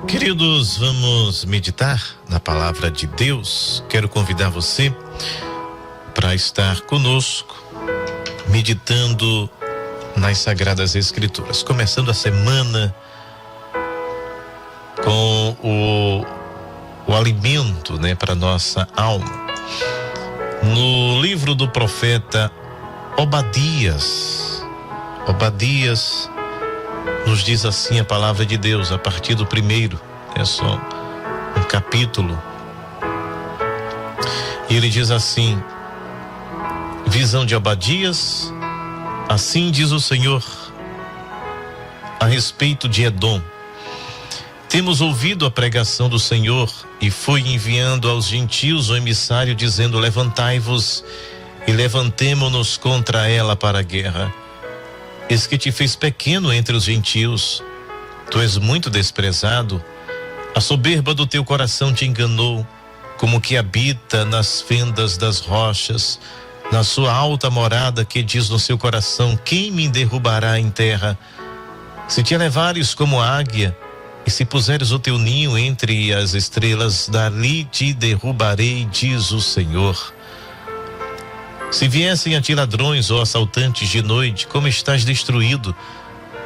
Queridos, vamos meditar na palavra de Deus. Quero convidar você para estar conosco, meditando nas Sagradas Escrituras, começando a semana com o alimento, para nossa alma. No livro do profeta Obadias nos diz assim a palavra de Deus, a partir do primeiro, é só um capítulo. E ele diz assim: visão de Obadias, assim diz o Senhor a respeito de Edom. Temos ouvido a pregação do Senhor e foi enviando aos gentios o emissário dizendo: levantai-vos e levantemo-nos contra ela para a guerra. Eis que te fez pequeno entre os gentios, tu és muito desprezado, a soberba do teu coração te enganou, como que habita nas fendas das rochas, na sua alta morada, que diz no seu coração: quem me derrubará em terra? Se te elevares como águia, e se puseres o teu ninho entre as estrelas, dali te derrubarei, diz o Senhor. Se viessem a ti ladrões ou assaltantes de noite, como estás destruído,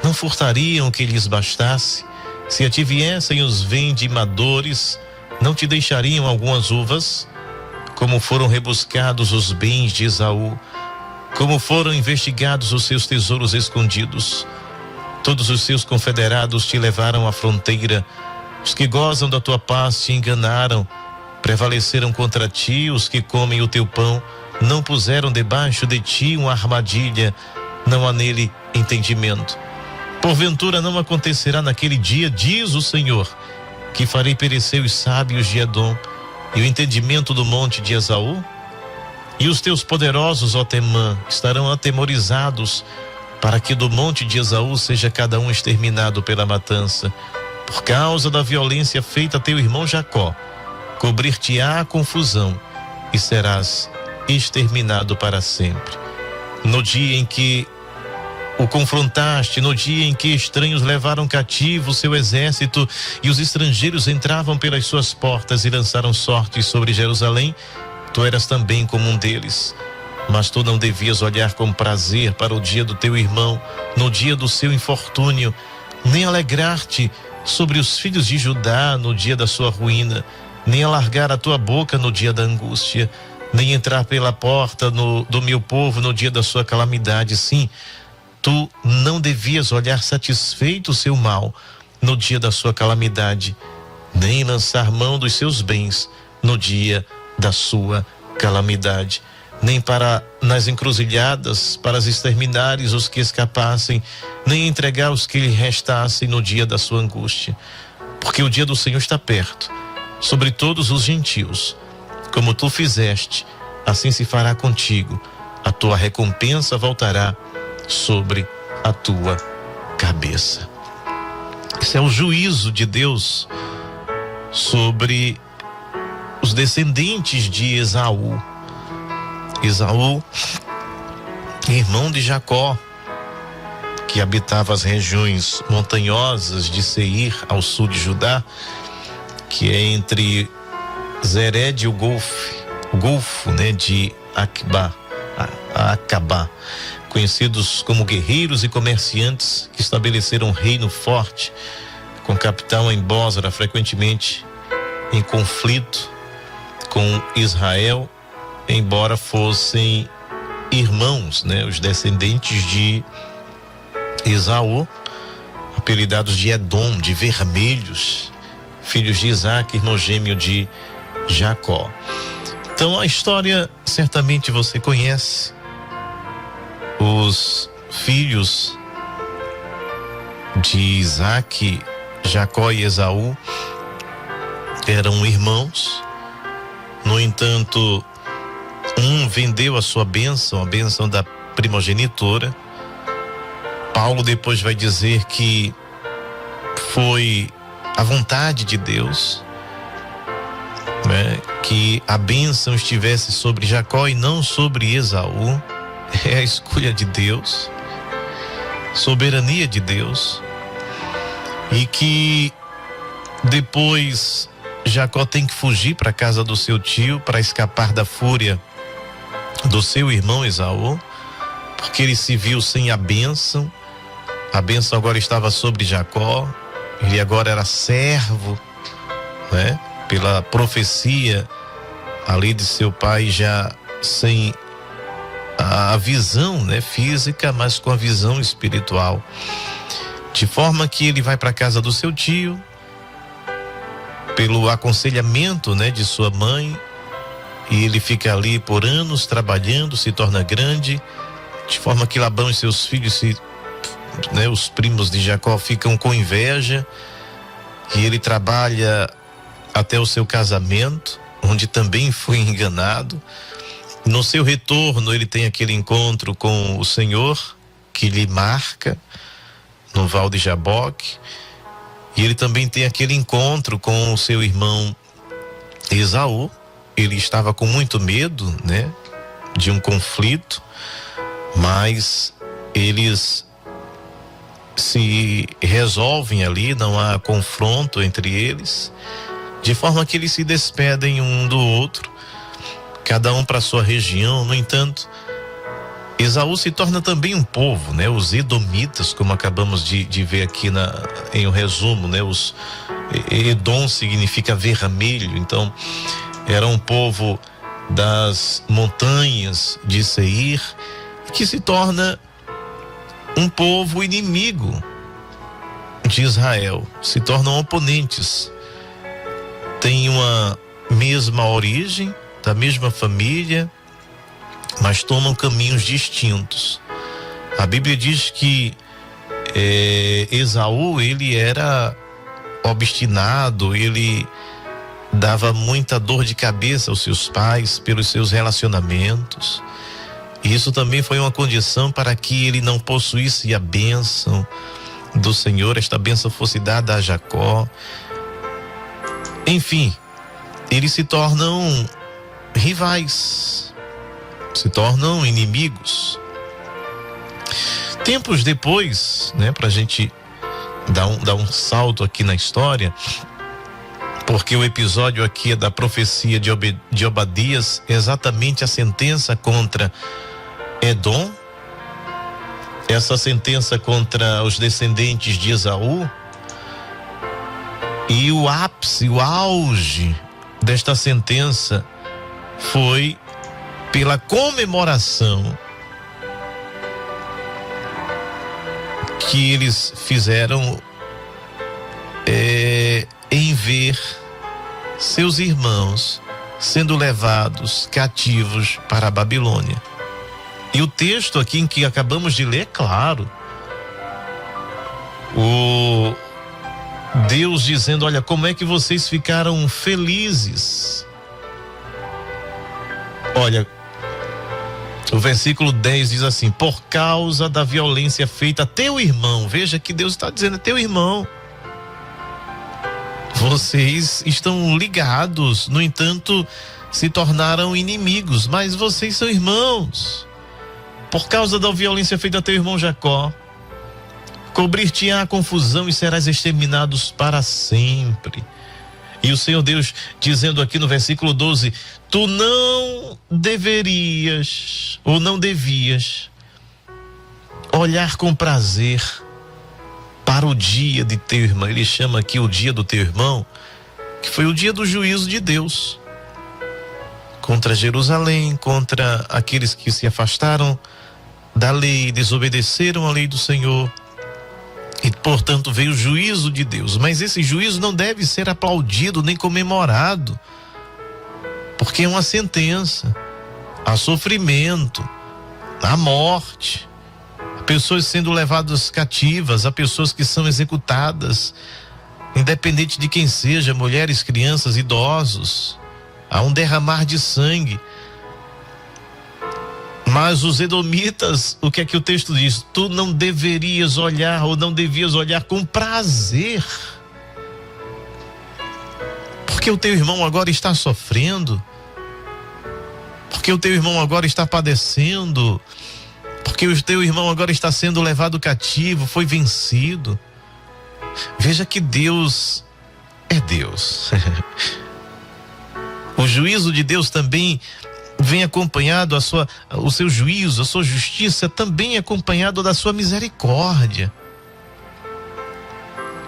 não furtariam o que lhes bastasse? Se a ti viessem os vendimadores, não te deixariam algumas uvas? Como foram rebuscados os bens de Esaú, como foram investigados os seus tesouros escondidos. Todos os seus confederados te levaram à fronteira, os que gozam da tua paz te enganaram, prevaleceram contra ti os que comem o teu pão, não puseram debaixo de ti uma armadilha, não há nele entendimento. Porventura não acontecerá naquele dia, diz o Senhor, que farei perecer os sábios de Edom e o entendimento do monte de Esaú? E os teus poderosos, ó Temã, estarão atemorizados, para que do monte de Esaú seja cada um exterminado pela matança. Por causa da violência feita a teu irmão Jacó, cobrir-te-á a confusão e serás exterminado para sempre. No dia em que o confrontaste, no dia em que estranhos levaram cativo o seu exército e os estrangeiros entravam pelas suas portas e lançaram sortes sobre Jerusalém, tu eras também como um deles. Mas tu não devias olhar com prazer para o dia do teu irmão, no dia do seu infortúnio, nem alegrar-te sobre os filhos de Judá no dia da sua ruína, nem alargar a tua boca no dia da angústia, nem entrar pela porta do meu povo no dia da sua calamidade. Sim, tu não devias olhar satisfeito o seu mal no dia da sua calamidade, nem lançar mão dos seus bens no dia da sua calamidade, nem para nas encruzilhadas, para exterminares os que escapassem, nem entregar os que lhe restassem no dia da sua angústia. Porque o dia do Senhor está perto, sobre todos os gentios. Como tu fizeste, assim se fará contigo. A tua recompensa voltará sobre a tua cabeça. Esse é o juízo de Deus sobre os descendentes de Esaú. Esaú, irmão de Jacó, que habitava as regiões montanhosas de Seir, ao sul de Judá, que é entre Zered e o Golfo, de Acabá, conhecidos como guerreiros e comerciantes que estabeleceram um reino forte, com capital em Bósra, frequentemente em conflito com Israel, embora fossem irmãos, os descendentes de Esaú, apelidados de Edom, de vermelhos, filhos de Isaac, irmão gêmeo de Jacó. Então a história certamente você conhece. Os filhos de Isaac, Jacó e Esaú eram irmãos. No entanto, um vendeu a sua bênção, a bênção da primogenitura. Paulo depois vai dizer que foi a vontade de Deus, que a bênção estivesse sobre Jacó e não sobre Esaú. É a escolha de Deus, soberania de Deus, e que Depois Jacó tem que fugir para a casa do seu tio para escapar da fúria do seu irmão Esaú, porque ele se viu sem a bênção. A bênção agora estava sobre Jacó. Ele agora era servo, né? Pela profecia ali de seu pai, já sem a visão, né, física, mas com a visão espiritual. De forma que ele vai para a casa do seu tio, pelo aconselhamento, né, de sua mãe, e ele fica ali por anos trabalhando, se torna grande, de forma que Labão e seus filhos, né, os primos de Jacó, ficam com inveja, e ele trabalha até o seu casamento, onde também foi enganado. No seu retorno, ele tem aquele encontro com o Senhor, que lhe marca no Val de Jaboque, e ele também tem aquele encontro com o seu irmão Esaú. Ele estava com muito medo, né, de um conflito, mas eles se resolvem ali, não há confronto entre eles, de forma que eles se despedem um do outro, cada um para sua região. No entanto, Esaú se torna também um povo, né? Os edomitas, como acabamos de ver aqui em um resumo, né? Edom significa vermelho, então era um povo das montanhas de Seir, que se torna um povo inimigo de Israel, se tornam oponentes. Tem uma mesma origem, da mesma família, mas tomam caminhos distintos. A Bíblia diz que Esaú, ele era obstinado, ele dava muita dor de cabeça aos seus pais pelos seus relacionamentos. E isso também foi uma condição para que ele não possuísse a bênção do Senhor, esta bênção fosse dada a Jacó. Enfim, eles se tornam rivais, se tornam inimigos. Tempos depois, né, pra gente dar um salto aqui na história, porque o episódio aqui é da profecia de Obadias, exatamente a sentença contra Edom, essa sentença contra os descendentes de Esaú, e o ápice, o auge desta sentença foi pela comemoração que eles fizeram em ver seus irmãos sendo levados cativos para a Babilônia. E o texto aqui em que acabamos de ler, é claro, o Deus dizendo: olha, como é que vocês ficaram felizes. Olha, o versículo 10 diz assim: por causa da violência feita a teu irmão. Veja que Deus está dizendo: é teu irmão. Vocês estão ligados, no entanto, se tornaram inimigos, mas vocês são irmãos. Por causa da violência feita a teu irmão Jacó, cobrir-te-á a confusão e serás exterminados para sempre. E o Senhor Deus dizendo aqui no versículo 12: tu não deverias, ou não devias, olhar com prazer para o dia de teu irmão. Ele chama aqui o dia do teu irmão, que foi o dia do juízo de Deus contra Jerusalém, contra aqueles que se afastaram da lei, desobedeceram a lei do Senhor, e portanto veio o juízo de Deus. Mas esse juízo não deve ser aplaudido nem comemorado, porque é uma sentença. Há sofrimento, há morte, há pessoas sendo levadas cativas, há pessoas que são executadas, independente de quem seja, mulheres, crianças, idosos. Há um derramar de sangue. Mas os edomitas, o que é que o texto diz? Tu não deverias olhar, ou não devias olhar com prazer, porque o teu irmão agora está sofrendo, porque o teu irmão agora está padecendo, porque o teu irmão agora está sendo levado cativo, foi vencido. Veja que Deus é Deus. O juízo de Deus também vem acompanhado, o seu juízo, a sua justiça também é acompanhado da sua misericórdia.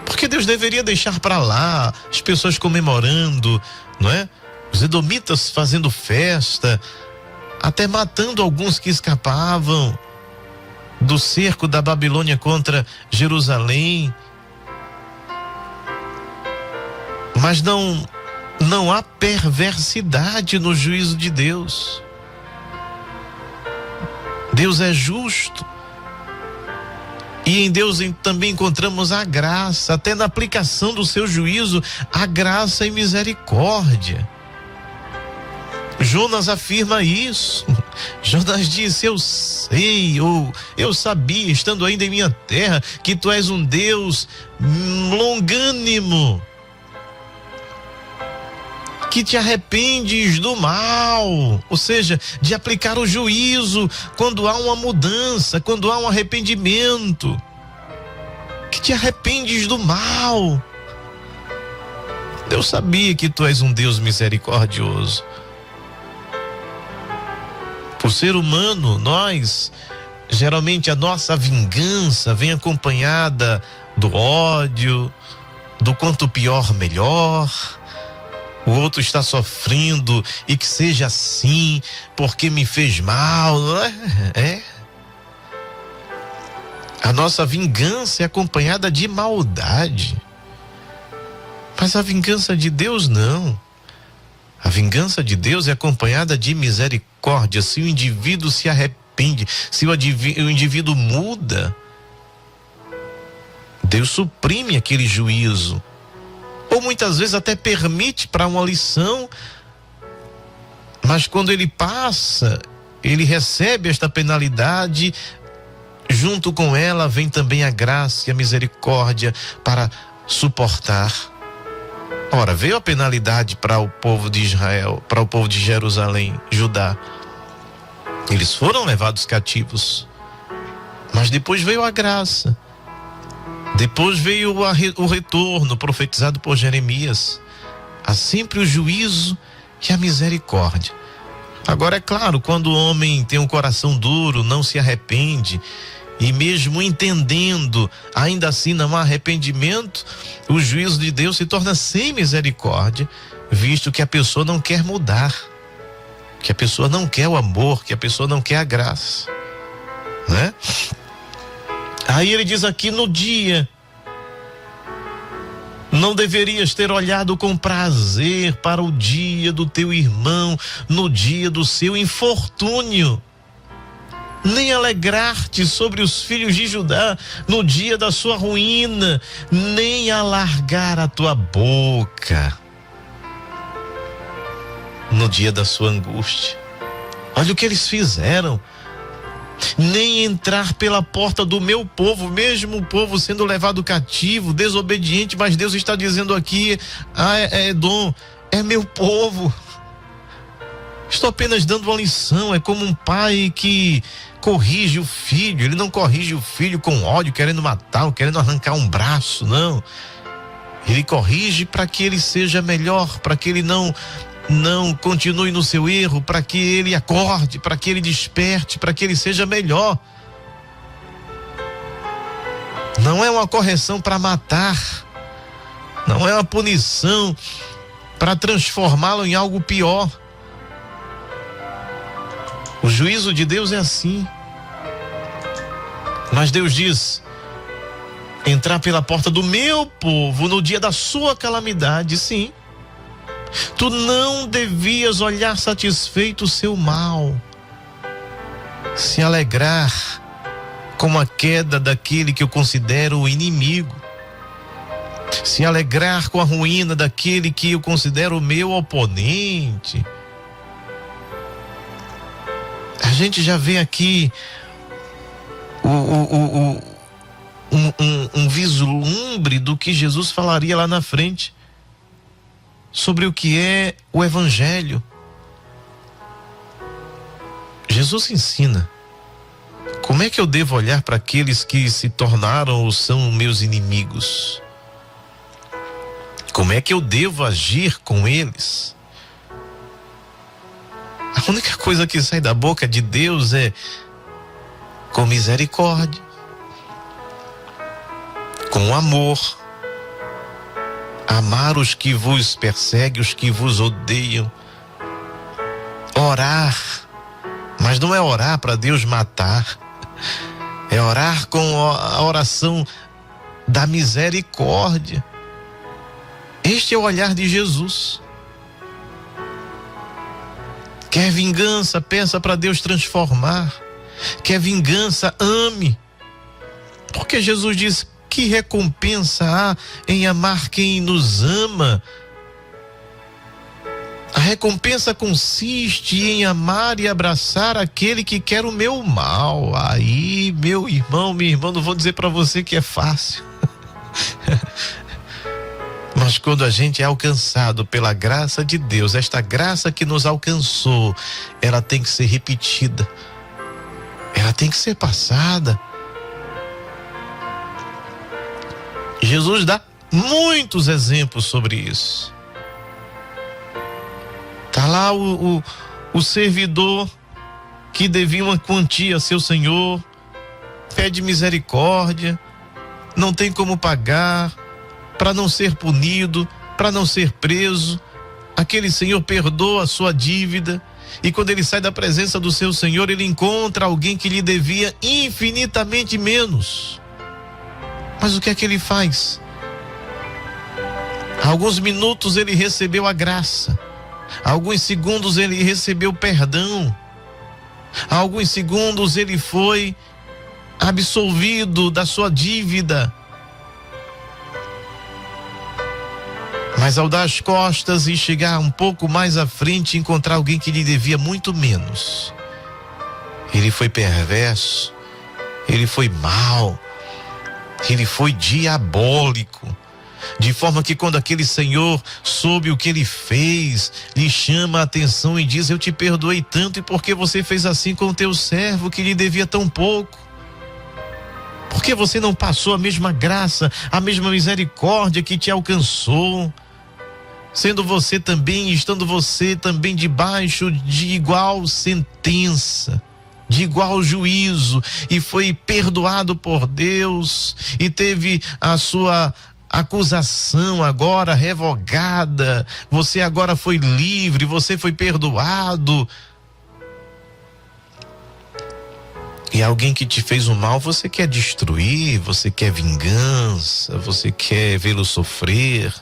Porque Deus deveria deixar para lá as pessoas comemorando, não é? Os edomitas fazendo festa, até matando alguns que escapavam do cerco da Babilônia contra Jerusalém. Mas não há perversidade no juízo de Deus. Deus é justo. E em Deus também encontramos a graça, até na aplicação do seu juízo, a graça e misericórdia. Jonas afirma isso. Jonas disse: eu sei, ou eu sabia, estando ainda em minha terra, que tu és um Deus longânimo, que te arrependes do mal, ou seja, de aplicar o juízo quando há uma mudança, quando há um arrependimento, que te arrependes do mal. Eu sabia que tu és um Deus misericordioso. Por ser humano, nós, geralmente a nossa vingança vem acompanhada do ódio, do quanto pior, melhor. O outro está sofrendo e que seja assim, porque me fez mal, não é? A nossa vingança é acompanhada de maldade. Mas a vingança de Deus não. A vingança de Deus é acompanhada de misericórdia. Se o indivíduo se arrepende, se o indivíduo muda, Deus suprime aquele juízo. Ou muitas vezes até permite para uma lição, mas quando ele passa, ele recebe esta penalidade, junto com ela vem também a graça e a misericórdia para suportar. Ora, veio a penalidade para o povo de Israel, para o povo de Jerusalém, Judá. Eles foram levados cativos, mas depois veio a graça. Depois veio o retorno profetizado por Jeremias. Há sempre o juízo e a misericórdia. Agora, é claro, quando o homem tem um coração duro, não se arrepende, e mesmo entendendo, ainda assim não há arrependimento, o juízo de Deus se torna sem misericórdia, visto que a pessoa não quer mudar, que a pessoa não quer o amor, que a pessoa não quer a graça, né? Aí ele diz aqui: no dia, não deverias ter olhado com prazer para o dia do teu irmão, no dia do seu infortúnio, nem alegrar-te sobre os filhos de Judá no dia da sua ruína, nem alargar a tua boca no dia da sua angústia. Olha o que eles fizeram. Nem entrar pela porta do meu povo, mesmo o povo sendo levado cativo, desobediente, mas Deus está dizendo aqui: Edom é meu povo. Estou apenas dando uma lição. É como um pai que corrige o filho. Ele não corrige o filho com ódio, querendo matar, querendo arrancar um braço, não. Ele corrige para que ele seja melhor, para que ele não continue no seu erro, para que ele acorde, para que ele desperte, para que ele seja melhor. Não é uma correção para matar, não é uma punição para transformá-lo em algo pior. O juízo de Deus é assim. Mas Deus diz: entrar pela porta do meu povo no dia da sua calamidade, sim. Tu não devias olhar satisfeito o seu mal, se alegrar com a queda daquele que eu considero o inimigo, se alegrar com a ruína daquele que eu considero o meu oponente. A gente já vê aqui um vislumbre do que Jesus falaria lá na frente, sobre o que é o Evangelho. Jesus ensina como é que eu devo olhar para aqueles que se tornaram ou são meus inimigos. Como é que eu devo agir com eles? A única coisa que sai da boca de Deus é com misericórdia, com amor, amar os que vos perseguem, os que vos odeiam, orar, mas não é orar para Deus matar, é orar com a oração da misericórdia. Este é o olhar de Jesus. Quer vingança, peça para Deus transformar. Quer vingança, ame. Porque Jesus diz: que recompensa há em amar quem nos ama? A recompensa consiste em amar e abraçar aquele que quer o meu mal. Aí, meu irmão, minha irmã, não vou dizer para você que é fácil. Mas quando a gente é alcançado pela graça de Deus, esta graça que nos alcançou, ela tem que ser repetida. Ela tem que ser passada. Jesus dá muitos exemplos sobre isso. Está lá o servidor que devia uma quantia a seu senhor, pede misericórdia, não tem como pagar, para não ser punido, para não ser preso. Aquele senhor perdoa a sua dívida, e quando ele sai da presença do seu senhor, ele encontra alguém que lhe devia infinitamente menos. Mas o que é que ele faz? Há alguns minutos ele recebeu a graça, há alguns segundos ele recebeu perdão, há alguns segundos ele foi absolvido da sua dívida. Mas ao dar as costas e chegar um pouco mais à frente e encontrar alguém que lhe devia muito menos, ele foi perverso, ele foi mau, ele foi diabólico, de forma que quando aquele senhor soube o que ele fez, lhe chama a atenção e diz: eu te perdoei tanto, e por que você fez assim com o teu servo que lhe devia tão pouco? Por que você não passou a mesma graça, a mesma misericórdia que te alcançou? Estando você também debaixo de igual sentença, de igual juízo, e foi perdoado por Deus, e teve a sua acusação agora revogada, você agora foi livre, você foi perdoado. E alguém que te fez o mal, você quer destruir, você quer vingança, você quer vê-lo sofrer,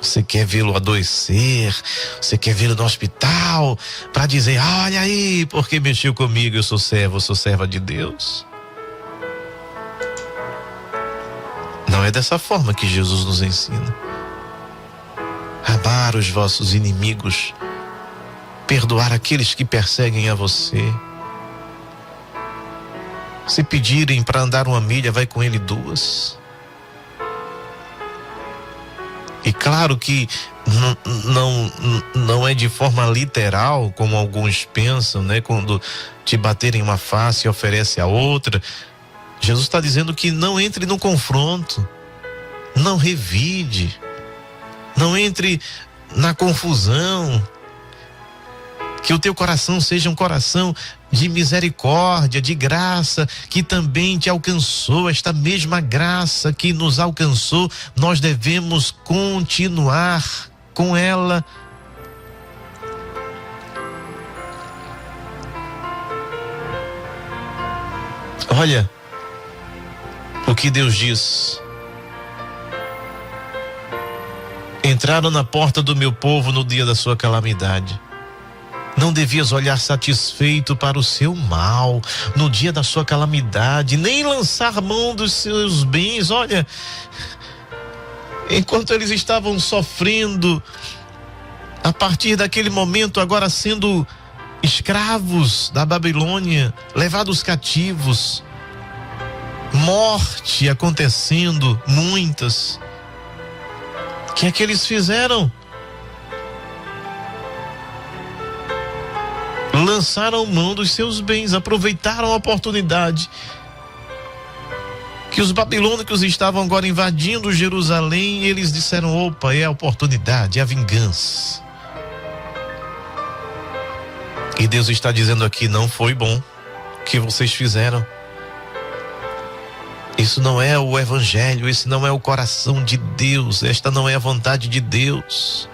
você quer vê-lo adoecer, você quer vê-lo no hospital, para dizer: olha aí, porque mexeu comigo, eu sou servo, eu sou serva de Deus. Não é dessa forma que Jesus nos ensina. Amar os vossos inimigos, perdoar aqueles que perseguem a você. Se pedirem para andar 1 milha, vai com ele 2. E claro que não é de forma literal, como alguns pensam, né? Quando te baterem uma face, oferece a outra. Jesus está dizendo que não entre no confronto, não revide, não entre na confusão. Que o teu coração seja um coração de misericórdia, de graça, que também te alcançou. Esta mesma graça que nos alcançou, nós devemos continuar com ela. Olha o que Deus diz: entraram na porta do meu povo no dia da sua calamidade. Não devias olhar satisfeito para o seu mal no dia da sua calamidade, nem lançar mão dos seus bens. Olha, enquanto eles estavam sofrendo, a partir daquele momento, agora sendo escravos da Babilônia, levados cativos, morte acontecendo, muitas. O que é que eles fizeram? Lançaram mão dos seus bens, aproveitaram a oportunidade que que os babilônicos estavam agora invadindo Jerusalém, e eles disseram: opa, é a oportunidade, é a vingança. E Deus está dizendo aqui: não foi bom o que vocês fizeram. Isso não é o evangelho, esse não é o coração de Deus, esta não é a vontade de Deus.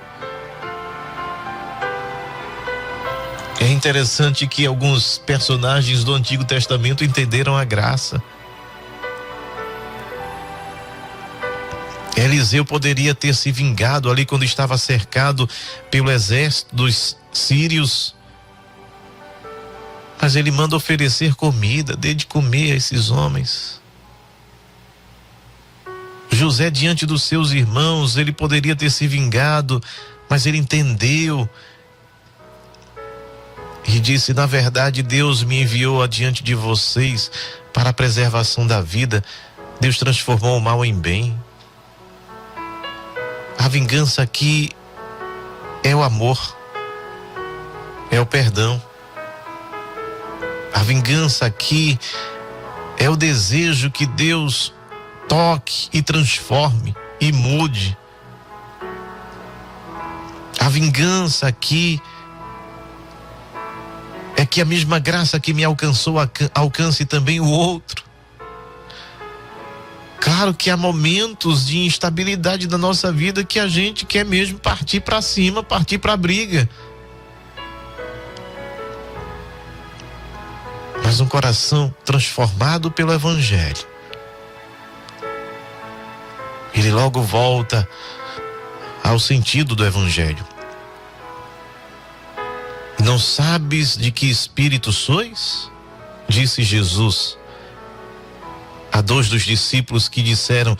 É interessante que alguns personagens do Antigo Testamento entenderam a graça. Eliseu poderia ter se vingado ali quando estava cercado pelo exército dos sírios, mas ele manda oferecer comida, dê de comer a esses homens. José, diante dos seus irmãos, ele poderia ter se vingado, mas ele entendeu e disse: na verdade, Deus me enviou adiante de vocês para a preservação da vida. Deus transformou o mal em bem. A vingança aqui é o amor, é o perdão. A vingança aqui é o desejo que Deus toque e transforme e mude. A vingança aqui é que a mesma graça que me alcançou alcance também o outro. Claro que há momentos de instabilidade da nossa vida que a gente quer mesmo partir para cima, partir para a briga. Mas um coração transformado pelo evangelho, ele logo volta ao sentido do evangelho. Não sabes de que espírito sois? Disse Jesus a 2 dos discípulos que disseram: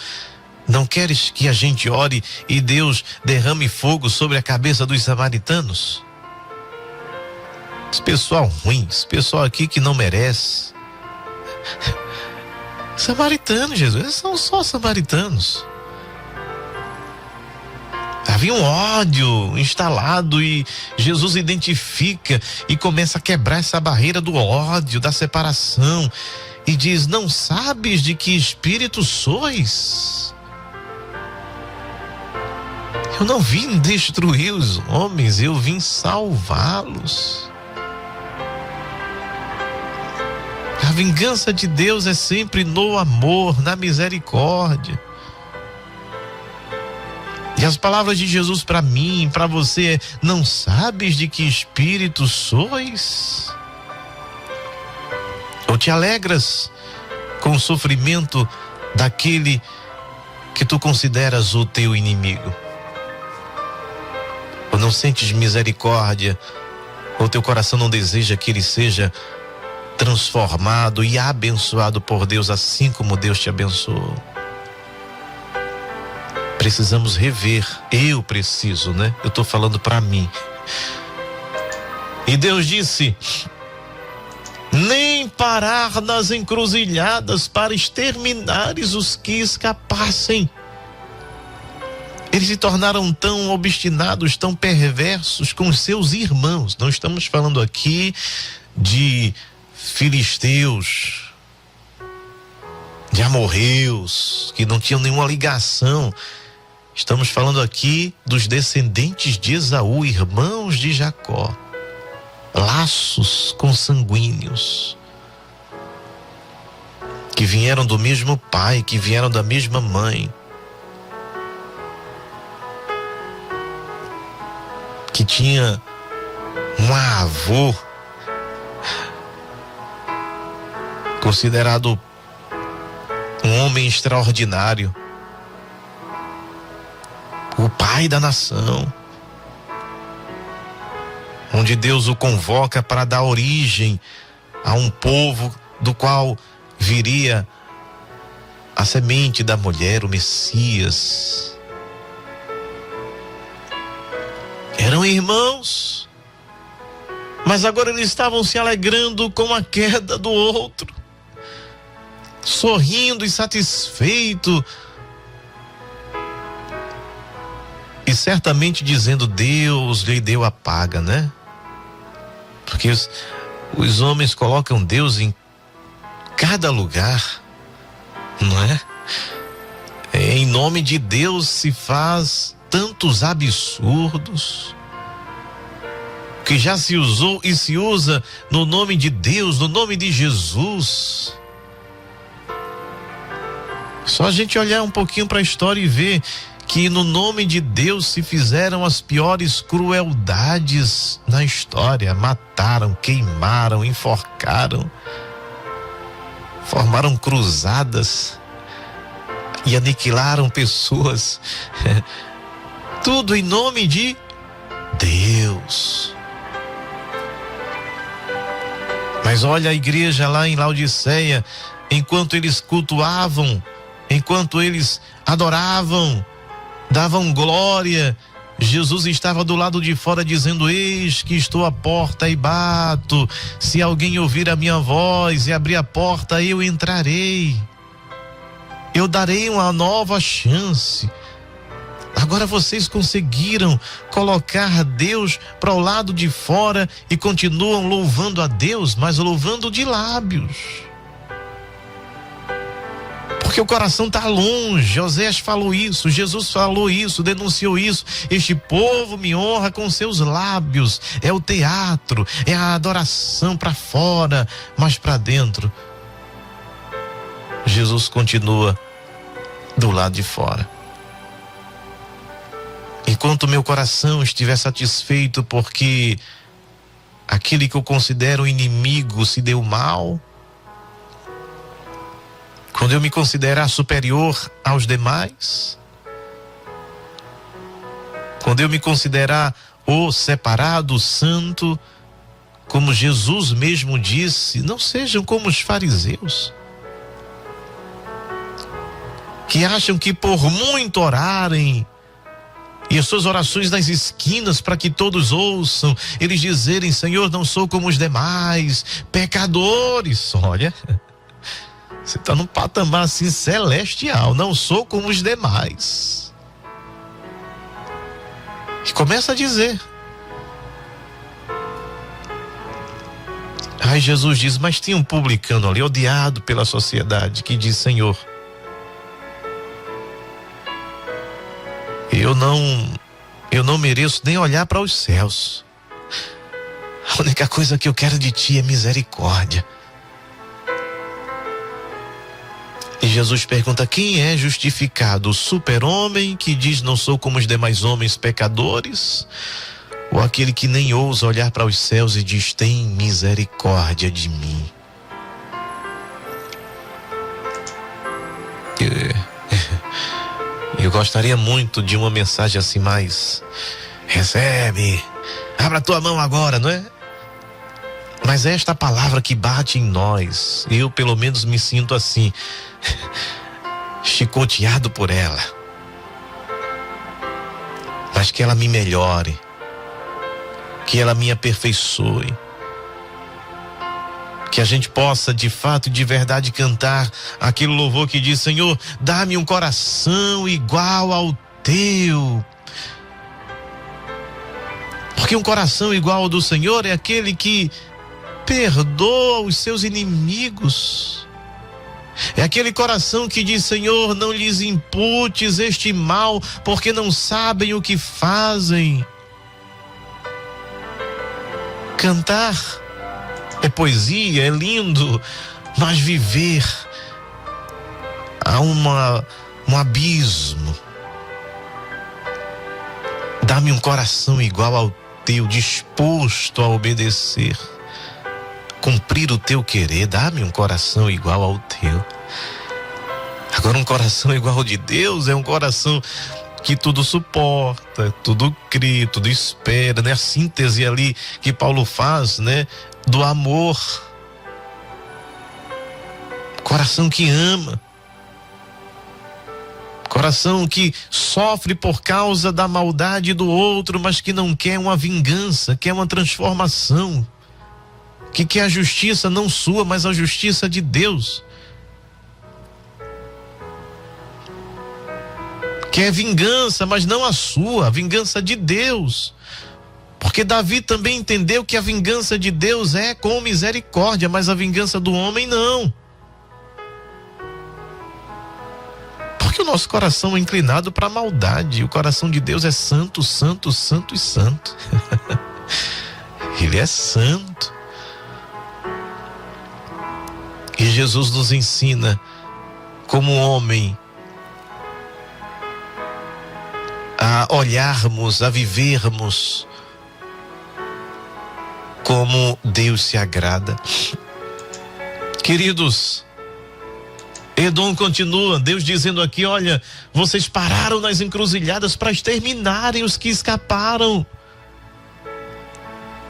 não queres que a gente ore e Deus derrame fogo sobre a cabeça dos samaritanos? Esse pessoal ruim, esse pessoal aqui que não merece. Samaritanos, Jesus, eles são só samaritanos. Havia um ódio instalado e Jesus identifica e começa a quebrar essa barreira do ódio, da separação, e diz: não sabes de que espírito sois? Eu não vim destruir os homens, eu vim salvá-los. A vingança de Deus é sempre no amor, na misericórdia. E as palavras de Jesus para mim, para você é: não sabes de que espírito sois? Ou te alegras com o sofrimento daquele que tu consideras o teu inimigo? Ou não sentes misericórdia? Ou teu coração não deseja que ele seja transformado e abençoado por Deus, assim como Deus te abençoou? Precisamos rever. Eu preciso, né? Eu estou falando para mim. E Deus disse: nem parar nas encruzilhadas para exterminares os que escapassem. Eles se tornaram tão obstinados, tão perversos com os seus irmãos. Não estamos falando aqui de filisteus, de amorreus, que não tinham nenhuma ligação. Estamos falando aqui dos descendentes de Esaú, irmãos de Jacó. Laços consanguíneos, que vieram do mesmo pai, que vieram da mesma mãe, que tinha um avô considerado um homem extraordinário, o pai da nação, onde Deus o convoca para dar origem a um povo do qual viria a semente da mulher, o Messias. Eram irmãos, mas agora eles estavam se alegrando com a queda do outro, sorrindo e satisfeito, e certamente dizendo: Deus lhe deu a paga, né? Porque os homens colocam Deus em cada lugar. não é? Em nome de Deus se faz tantos absurdos que já se usou e se usa no nome de Deus, no nome de Jesus. Só a gente olhar um pouquinho para a história e ver que no nome de Deus se fizeram as piores crueldades na história. Mataram, queimaram, enforcaram, formaram cruzadas e aniquilaram pessoas. Tudo em nome de Deus. Mas olha a igreja lá em Laodiceia, enquanto eles cultuavam, enquanto eles adoravam, davam glória, Jesus estava do lado de fora dizendo: eis que estou à porta e bato, se alguém ouvir a minha voz e abrir a porta, eu entrarei, eu darei uma nova chance. Agora vocês conseguiram colocar Deus para o lado de fora e continuam louvando a Deus, mas louvando de lábios. Porque o coração está longe. Oséias falou isso, Jesus falou isso, denunciou isso. Este povo me honra com seus lábios. É o teatro, é a adoração para fora, mas para dentro Jesus continua do lado de fora. Enquanto meu coração estiver satisfeito porque aquele que eu considero inimigo se deu mal, quando eu me considerar superior aos demais, quando eu me considerar o separado, o santo, como Jesus mesmo disse, não sejam como os fariseus, que acham que por muito orarem, e as suas orações nas esquinas para que todos ouçam, eles dizerem: Senhor, não sou como os demais, pecadores. Olha, você está num patamar assim celestial, não sou como os demais. E começa a dizer. Aí Jesus diz: mas tinha um publicano ali, odiado pela sociedade, que diz: Senhor, eu não mereço nem olhar para os céus. A única coisa que eu quero de ti é misericórdia. E Jesus pergunta: quem é justificado? O super-homem que diz: não sou como os demais homens pecadores? Ou aquele que nem ousa olhar para os céus e diz: tem misericórdia de mim? Eu gostaria muito de uma mensagem assim mais: recebe, abra a tua mão agora, não é? Mas é esta palavra que bate em nós. Eu pelo menos me sinto assim, chicoteado por ela. Mas que ela me melhore, que ela me aperfeiçoe, que a gente possa de fato, de verdade, cantar aquele louvor que diz: Senhor, dá-me um coração igual ao teu. Porque um coração igual ao do Senhor é aquele que perdoa os seus inimigos. É aquele coração que diz: Senhor, não lhes imputes este mal, porque não sabem o que fazem. Cantar é poesia, é lindo, mas viver há um abismo. Dá-me um coração igual ao teu, disposto a obedecer, cumprir o teu querer. Dá-me um coração igual ao teu. Agora, um coração igual ao de Deus é um coração que tudo suporta, tudo crê, tudo espera, né? A síntese ali que Paulo faz, né? Do amor. Coração que ama. Coração que sofre por causa da maldade do outro, mas que não quer uma vingança, quer uma transformação. Que quer a justiça não sua, mas a justiça de Deus. Quer vingança, mas não a sua, a vingança de Deus. Porque Davi também entendeu que a vingança de Deus é com misericórdia, mas a vingança do homem não. Porque o nosso coração é inclinado para a maldade. O coração de Deus é santo, santo, santo e santo. Ele é santo. E Jesus nos ensina, como homem, a olharmos, a vivermos como Deus se agrada. Queridos, Edom continua, Deus dizendo aqui: olha, vocês pararam nas encruzilhadas para exterminarem os que escaparam,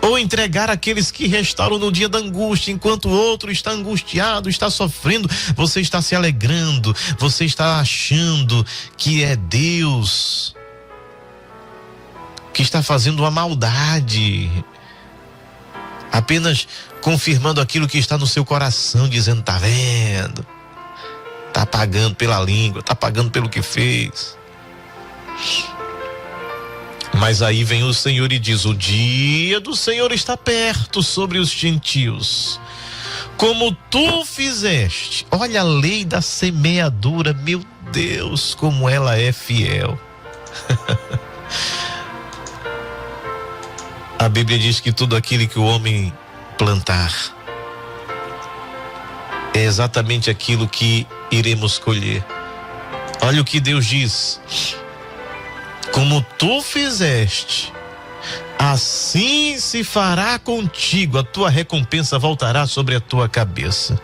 ou entregar aqueles que restaram no dia da angústia, enquanto o outro está angustiado, está sofrendo. Você está se alegrando, você está achando que é Deus que está fazendo uma maldade, apenas confirmando aquilo que está no seu coração, dizendo: tá vendo? Tá pagando pela língua, tá pagando pelo que fez. Mas aí vem o Senhor e diz: o dia do Senhor está perto sobre os gentios, como tu fizeste. Olha a lei da semeadura, meu Deus, como ela é fiel. A Bíblia diz que tudo aquilo que o homem plantar é exatamente aquilo que iremos colher. Olha o que Deus diz: como tu fizeste, assim se fará contigo, a tua recompensa voltará sobre a tua cabeça.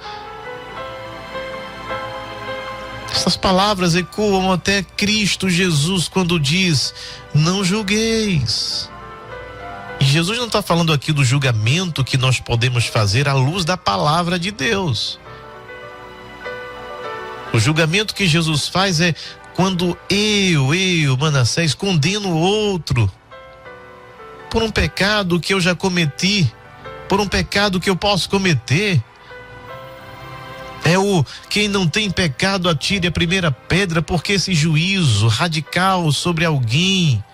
Essas palavras ecoam até Cristo Jesus quando diz: não julgueis. E Jesus não está falando aqui do julgamento que nós podemos fazer à luz da palavra de Deus. O julgamento que Jesus faz é quando eu, Manassés, condeno o outro por um pecado que eu já cometi, por um pecado que eu posso cometer. É o quem não tem pecado atire a primeira pedra, porque esse juízo radical sobre alguém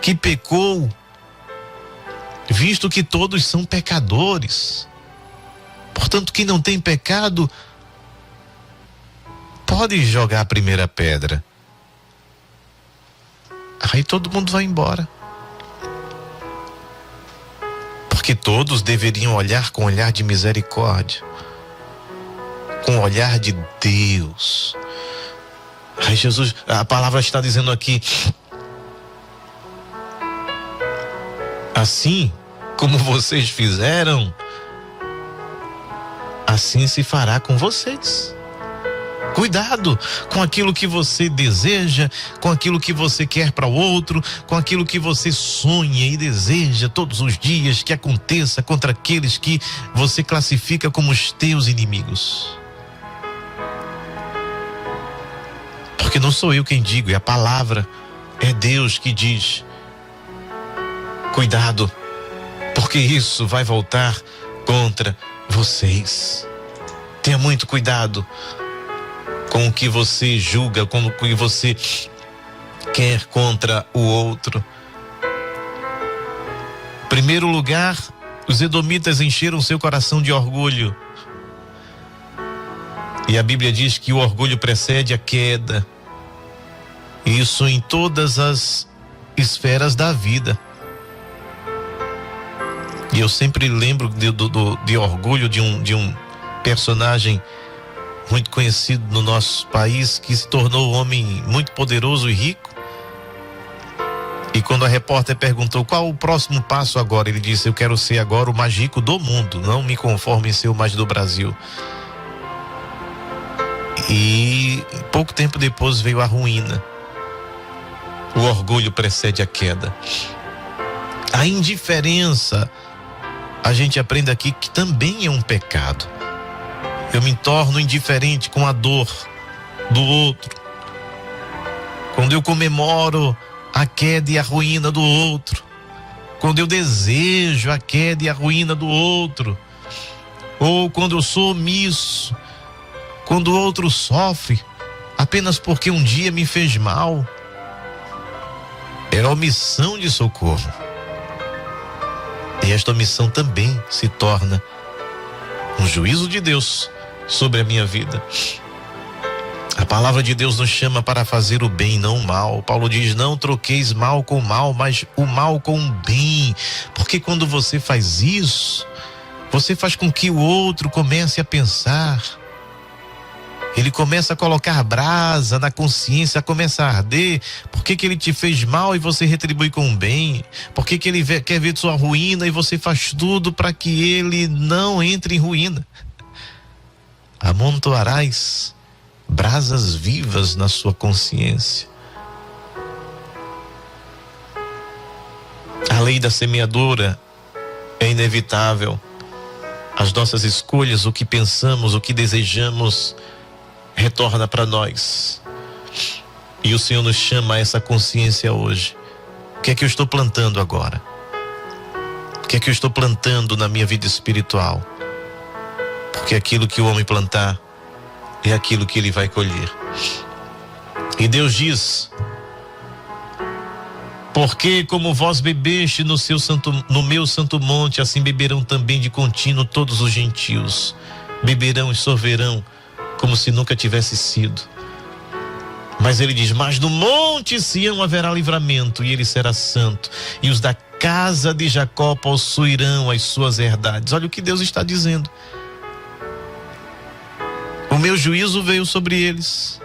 que pecou, visto que todos são pecadores, portanto, quem não tem pecado pode jogar a primeira pedra. Aí todo mundo vai embora, porque todos deveriam olhar com olhar de misericórdia, com o olhar de Deus. Aí Jesus, a palavra está dizendo aqui: assim como vocês fizeram, assim se fará com vocês. Cuidado com aquilo que você deseja, com aquilo que você quer para o outro, com aquilo que você sonha e deseja todos os dias que aconteça contra aqueles que você classifica como os teus inimigos. Porque não sou eu quem digo, é a palavra, é Deus que diz: cuidado, porque isso vai voltar contra vocês. Tenha muito cuidado com o que você julga, com o que você quer contra o outro. Em primeiro lugar, os edomitas encheram seu coração de orgulho. E a Bíblia diz que o orgulho precede a queda. Isso em todas as esferas da vida. E eu sempre lembro de orgulho de um personagem muito conhecido no nosso país, que se tornou um homem muito poderoso e rico. E quando a repórter perguntou qual o próximo passo agora, ele disse: eu quero ser agora o mais rico do mundo, não me conformo em ser o mais do Brasil. E pouco tempo depois veio a ruína. O orgulho precede a queda. A indiferença, a gente aprende aqui que também é um pecado. Eu me torno indiferente com a dor do outro. Quando eu comemoro a queda e a ruína do outro, quando eu desejo a queda e a ruína do outro, ou quando eu sou omisso, quando o outro sofre apenas porque um dia me fez mal, é a omissão de socorro. E esta omissão também se torna um juízo de Deus sobre a minha vida. A palavra de Deus nos chama para fazer o bem, não o mal. Paulo diz: não troqueis mal com mal, mas o mal com o bem. Porque quando você faz isso, você faz com que o outro comece a pensar. Ele começa a colocar brasa na consciência, começa a arder. Por que ele te fez mal e você retribui com o bem? Por que ele quer ver sua ruína e você faz tudo para que ele não entre em ruína? Amontoarás brasas vivas na sua consciência. A lei da semeadura é inevitável. As nossas escolhas, o que pensamos, o que desejamos, retorna para nós. E o Senhor nos chama a essa consciência hoje. O que é que eu estou plantando agora? O que é que eu estou plantando na minha vida espiritual? Porque aquilo que o homem plantar é aquilo que ele vai colher. E Deus diz: porque como vós bebeste no meu santo monte, assim beberão também de contínuo todos os gentios. Beberão e sorverão como se nunca tivesse sido. Mas ele diz: mas no monte Sião haverá livramento, e ele será santo, e os da casa de Jacó possuirão as suas herdades. Olha o que Deus está dizendo. O meu juízo veio sobre eles.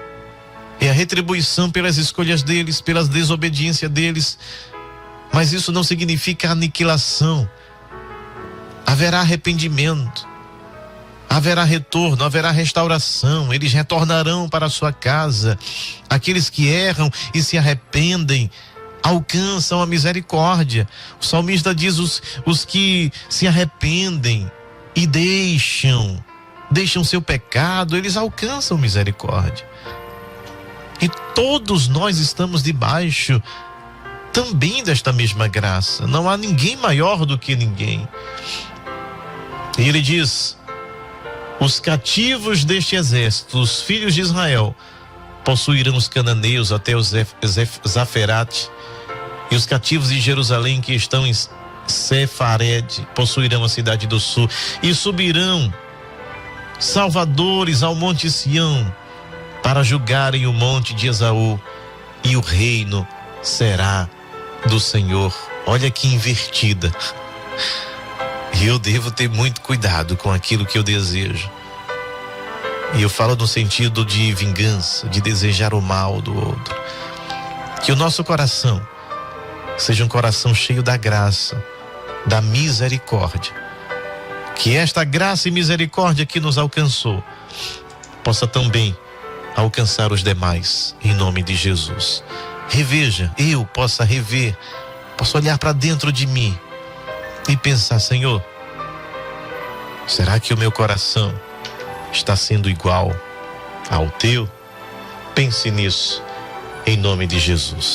É a retribuição pelas escolhas deles, pelas desobediências deles. Mas isso não significa aniquilação. Haverá arrependimento. Haverá retorno, haverá restauração. Eles retornarão para a sua casa. Aqueles que erram e se arrependem alcançam a misericórdia. O salmista diz: os que se arrependem e deixam seu pecado, eles alcançam misericórdia. E todos nós estamos debaixo também desta mesma graça. Não há ninguém maior do que ninguém. E ele diz: os cativos deste exército, os filhos de Israel, possuirão os cananeus até os Zaferate, e os cativos de Jerusalém que estão em Sefared possuirão a cidade do sul, e subirão salvadores ao monte Sião para julgarem o monte de Esaú, e o reino será do Senhor. Olha que invertida. E eu devo ter muito cuidado com aquilo que eu desejo. E eu falo no sentido de vingança, de desejar o mal do outro. Que o nosso coração seja um coração cheio da graça, da misericórdia. Que esta graça e misericórdia que nos alcançou possa também alcançar os demais, em nome de Jesus. Reveja, eu possa rever, posso olhar para dentro de mim e pensar: Senhor, será que o meu coração está sendo igual ao teu? Pense nisso, em nome de Jesus.